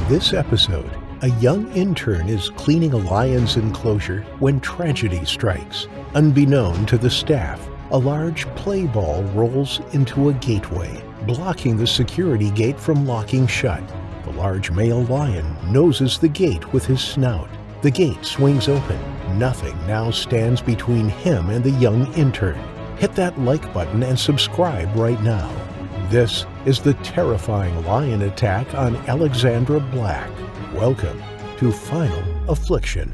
this episode, a young intern is cleaning a lion's enclosure when tragedy strikes. Unbeknown to the staff, a large play ball rolls into a gateway, blocking the security gate from locking shut. The large male lion noses the gate with his snout. The gate swings open. Nothing now stands between him and the young intern. Hit that like button and subscribe right now. This is the terrifying lion attack on Alexandra Black. Welcome to Final Affliction.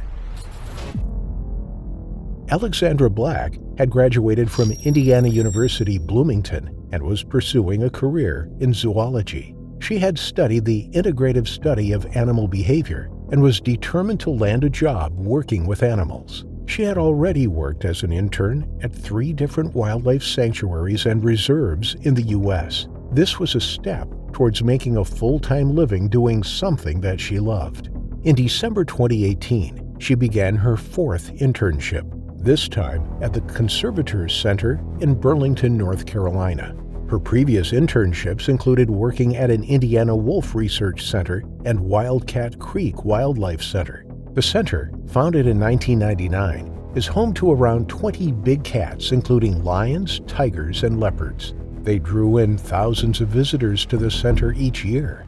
Alexandra Black had graduated from Indiana University, Bloomington, and was pursuing a career in zoology. She had studied the integrative study of animal behavior and was determined to land a job working with animals. She had already worked as an intern at 3 different wildlife sanctuaries and reserves in the U.S. This was a step towards making a full-time living doing something that she loved. In December 2018, she began her 4th internship, this time at the Conservators Center in Burlington, North Carolina. Her previous internships included working at an Indiana Wolf Research Center and Wildcat Creek Wildlife Center. The center, founded in 1999, is home to around 20 big cats, including lions, tigers, and leopards. They drew in thousands of visitors to the center each year.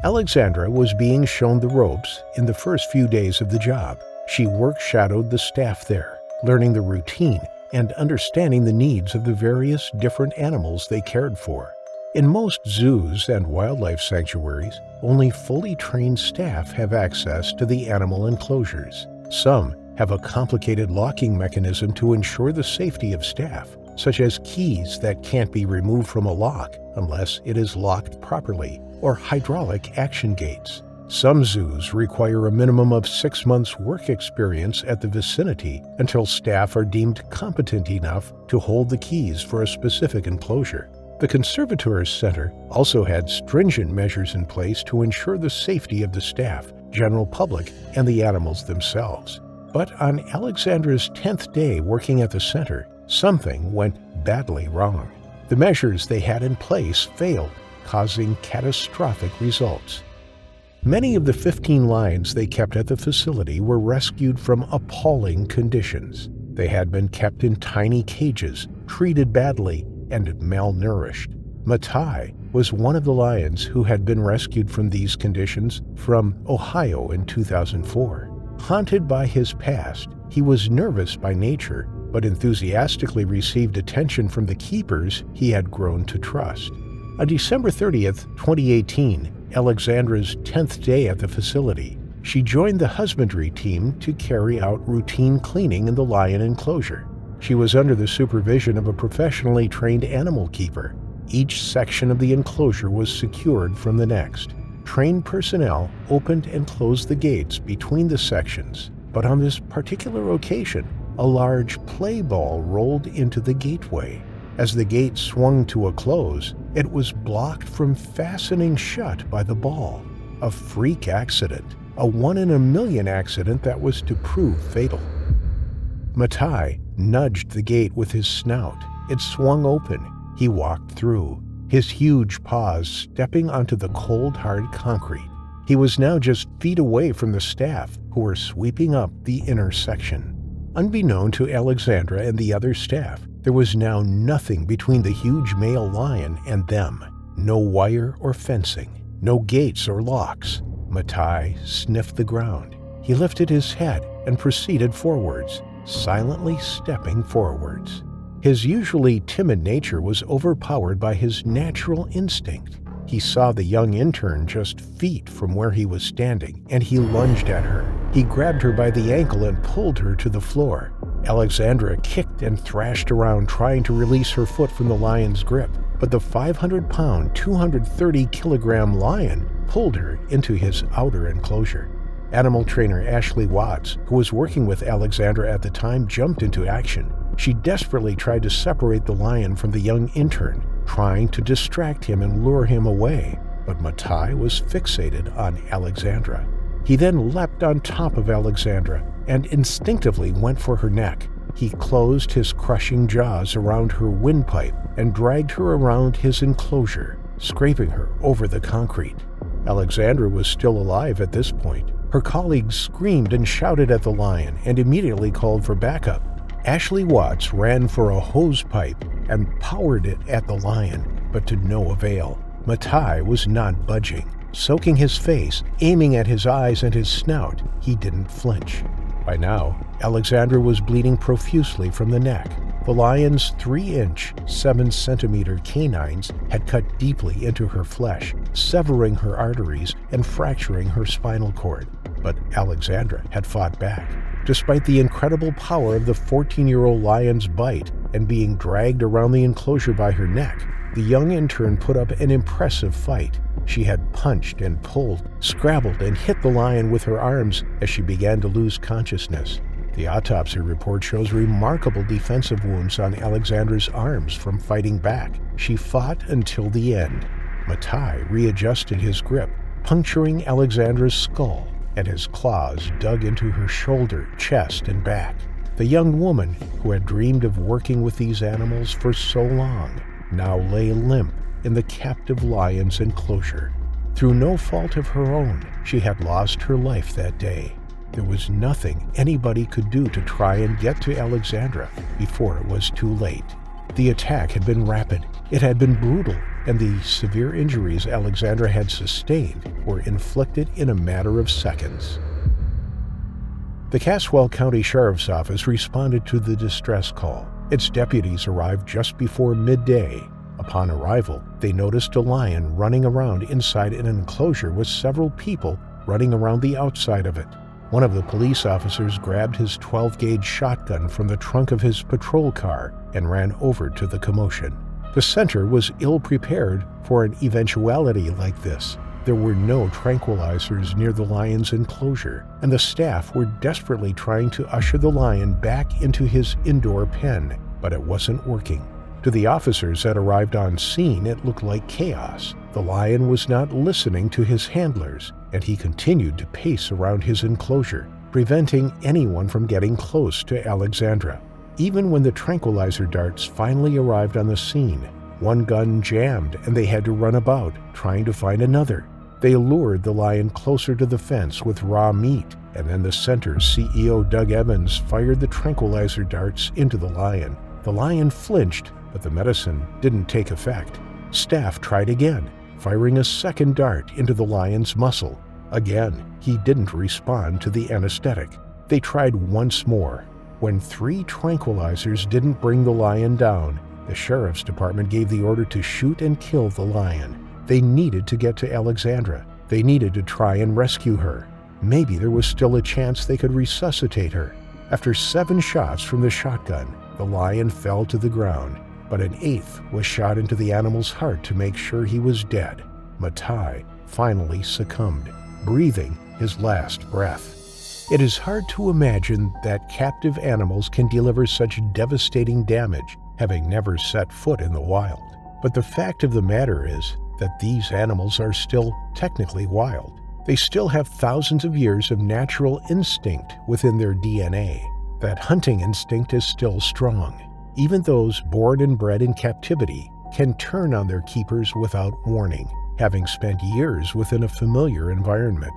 Alexandra was being shown the ropes in the first few days of the job. She work-shadowed the staff there, learning the routine and understanding the needs of the various different animals they cared for. In most zoos and wildlife sanctuaries, only fully trained staff have access to the animal enclosures. Some have a complicated locking mechanism to ensure the safety of staff, such as keys that can't be removed from a lock unless it is locked properly, or hydraulic action gates. Some zoos require a minimum of 6 months' work experience at the vicinity until staff are deemed competent enough to hold the keys for a specific enclosure. The Conservators Center also had stringent measures in place to ensure the safety of the staff, general public, and the animals themselves. But on Alexandra's 10th day working at the center, something went badly wrong. The measures they had in place failed, causing catastrophic results. Many of the 15 lions they kept at the facility were rescued from appalling conditions. They had been kept in tiny cages, treated badly, and malnourished. Matthai was one of the lions who had been rescued from these conditions from Ohio in 2004. Haunted by his past, he was nervous by nature, but enthusiastically received attention from the keepers he had grown to trust. On December 30th, 2018, Alexandra's 10th day at the facility, she joined the husbandry team to carry out routine cleaning in the lion enclosure. She was under the supervision of a professionally trained animal keeper. Each section of the enclosure was secured from the next. Trained personnel opened and closed the gates between the sections, but on this particular occasion, a large play ball rolled into the gateway. As the gate swung to a close, it was blocked from fastening shut by the ball. A freak accident, a 1 in a million accident that was to prove fatal. Matthai nudged the gate with his snout. It swung open. He walked through, his huge paws stepping onto the cold, hard concrete. He was now just feet away from the staff, who were sweeping up the inner section. Unbeknown to Alexandra and the other staff, there was now nothing between the huge male lion and them. No wire or fencing, no gates or locks. Matthai sniffed the ground. He lifted his head and proceeded forwards, silently stepping forwards. His usually timid nature was overpowered by his natural instinct. He saw the young intern just feet from where he was standing, and he lunged at her. He grabbed her by the ankle and pulled her to the floor. Alexandra kicked and thrashed around trying to release her foot from the lion's grip, but the 500-pound, 230-kilogram lion pulled her into his outer enclosure. Animal trainer Ashley Watts, who was working with Alexandra at the time, jumped into action. She desperately tried to separate the lion from the young intern, trying to distract him and lure him away, but Matthai was fixated on Alexandra. He then leapt on top of Alexandra and instinctively went for her neck. He closed his crushing jaws around her windpipe and dragged her around his enclosure, scraping her over the concrete. Alexandra was still alive at this point. Her colleagues screamed and shouted at the lion and immediately called for backup. Ashley Watts ran for a hose pipe and powered it at the lion, but to no avail. Matthai was not budging. Soaking his face, aiming at his eyes and his snout, he didn't flinch. By now, Alexandra was bleeding profusely from the neck. The lion's 3-inch, 7-centimeter canines had cut deeply into her flesh, severing her arteries and fracturing her spinal cord. But Alexandra had fought back. Despite the incredible power of the 14-year-old lion's bite and being dragged around the enclosure by her neck, the young intern put up an impressive fight. She had punched and pulled, scrabbled and hit the lion with her arms as she began to lose consciousness. The autopsy report shows remarkable defensive wounds on Alexandra's arms from fighting back. She fought until the end. Matthai readjusted his grip, puncturing Alexandra's skull, and his claws dug into her shoulder, chest, and back. The young woman, who had dreamed of working with these animals for so long, now lay limp in the captive lion's enclosure. Through no fault of her own, she had lost her life that day. There was nothing anybody could do to try and get to Alexandra before it was too late. The attack had been rapid, it had been brutal, and the severe injuries Alexandra had sustained were inflicted in a matter of seconds. The Caswell County Sheriff's Office responded to the distress call. Its deputies arrived just before midday. Upon arrival, they noticed a lion running around inside an enclosure with several people running around the outside of it. One of the police officers grabbed his 12-gauge shotgun from the trunk of his patrol car and ran over to the commotion. The center was ill-prepared for an eventuality like this. There were no tranquilizers near the lion's enclosure, and the staff were desperately trying to usher the lion back into his indoor pen, but it wasn't working. To the officers that arrived on scene, it looked like chaos. The lion was not listening to his handlers, and he continued to pace around his enclosure, preventing anyone from getting close to Alexandra. Even when the tranquilizer darts finally arrived on the scene, one gun jammed and they had to run about, trying to find another. They lured the lion closer to the fence with raw meat, and then the center's CEO Doug Evans fired the tranquilizer darts into the lion. The lion flinched, but the medicine didn't take effect. Staff tried again, firing a second dart into the lion's muscle. Again, he didn't respond to the anesthetic. They tried once more. When 3 tranquilizers didn't bring the lion down, the sheriff's department gave the order to shoot and kill the lion. They needed to get to Alexandra. They needed to try and rescue her. Maybe there was still a chance they could resuscitate her. After 7 shots from the shotgun, the lion fell to the ground, but an 8th was shot into the animal's heart to make sure he was dead. Matthai finally succumbed, breathing his last breath. It is hard to imagine that captive animals can deliver such devastating damage, having never set foot in the wild. But the fact of the matter is that these animals are still technically wild. They still have thousands of years of natural instinct within their DNA. That hunting instinct is still strong. Even those born and bred in captivity can turn on their keepers without warning, having spent years within a familiar environment.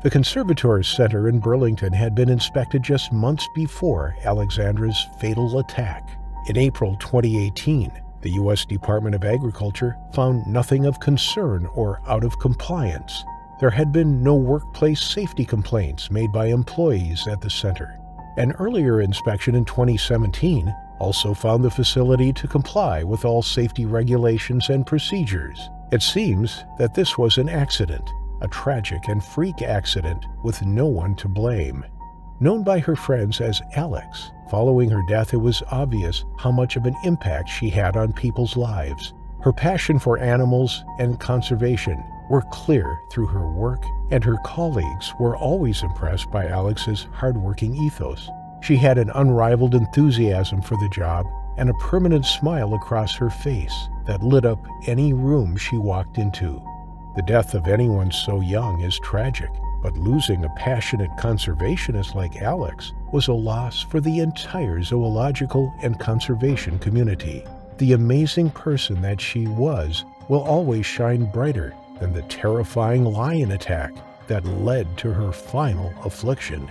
The Conservators Center in Burlington had been inspected just months before Alexandra's fatal attack. In April 2018, the U.S. Department of Agriculture found nothing of concern or out of compliance. There had been no workplace safety complaints made by employees at the center. An earlier inspection in 2017 also found the facility to comply with all safety regulations and procedures. It seems that this was an accident, a tragic and freak accident with no one to blame. Known by her friends as Alex, following her death it was obvious how much of an impact she had on people's lives. Her passion for animals and conservation were clear through her work, and her colleagues were always impressed by Alex's hardworking ethos. She had an unrivaled enthusiasm for the job and a permanent smile across her face that lit up any room she walked into. The death of anyone so young is tragic, but losing a passionate conservationist like Alex was a loss for the entire zoological and conservation community. The amazing person that she was will always shine brighter than the terrifying lion attack that led to her final affliction.